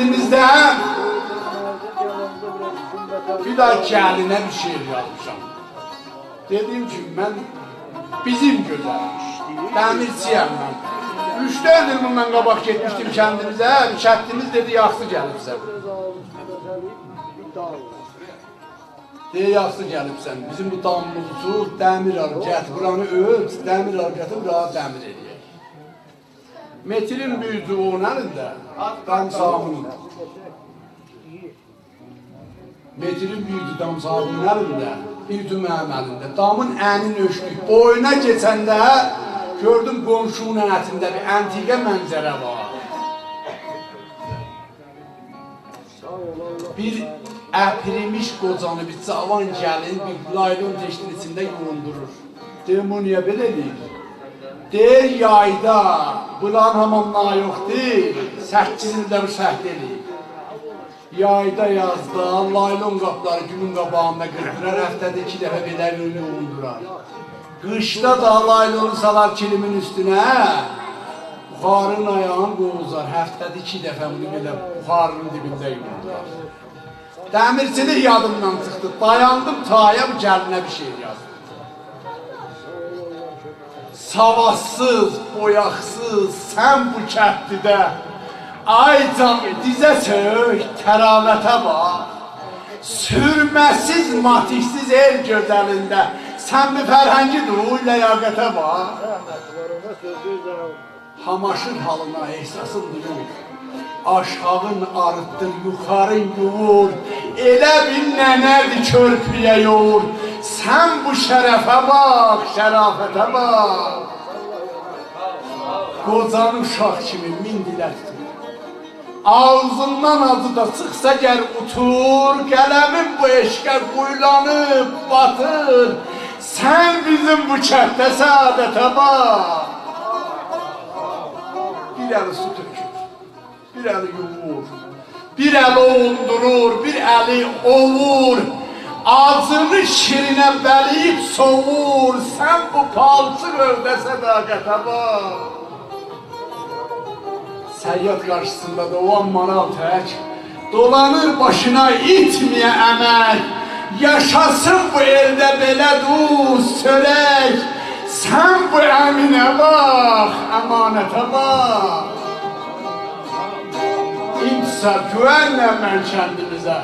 kendimizden bir daha gəlinə bir şiir yazmışam. Dedim ki, ben bizim gözəlmiş, dəmirçiyəm mən. 3-4 il bundan qabaq getmişdim kendimize, şəklimiz dedi, yaxşı gəlibsən. Deyə yaxşı gəlibsən, bizim bu damımızı tut, dəmir al, gət, buranı öt, dəmir al, gətə, buranı dəmir edək. Metilin büyüdü onun əlində, dam sahibinin. Metilin büyüdü dam sahibinin əlində, büyüdü mənim əlində. Damın əlini ölçdük, boyuna keçəndə gördüm qonşunun ətində bir antiqə mənzərə var. Bir əpirimiş qocanı, bir cavan gəlin bir laylon teşkin içində yoğundurur. Deyim, o niyə belə deyil? Deyir, yayda, bulan hamamlar yox deyil, 8 ildə bu səhd eləyib. Yayda, yazda, laylon qapları günün qabağında qırpırar, həftədə 2 dəfə belə yoğundurar. Qışda da laylonu salar kilimin üstünə, buxarın ayağını qovuzar, həftədə 2 dəfə bunu belə buxarının dibində yoğundurar. Dəmirçilik yadımdan çıxdı, dayandım taya bu gəlinə bir şey yazdım. Savadsız, boyaqsız, sən bu kətlidə, ay can dizə çök, təravətə bax. Sürməsiz, matiksiz el gözəlində, sən bir fərhəngi dur, ləyaqətə bax. Hamaşır halına ehsasın duyur, aşağın arıtdır, yuxarın yuvur, elə bir nənədir körpüyə yoğur. Sən bu şərəfə bax, şərafətə bax. Qocanı uşaq kimi min dilə tutur. Ağzından azı da çıxsa gəl utur, qələmin bu eşqə quyulanıb, batır. Sən bizim bu kətdə səadətə bax. Bir əli su tökür, bir əli yuvur, bir əli ondurur, bir əli ovur. Ağzını şirinə bəliyib soğur, sən bu palçıq övdə sədaqətə bax. Səyyad qarşısında doğan maral tək, dolanır başına itməyə əmək. Yaşasın bu elde belə duz, sölək. Sən bu əminə bax, əmanətə bax. İntisar, güvənlə mən kəndimizə.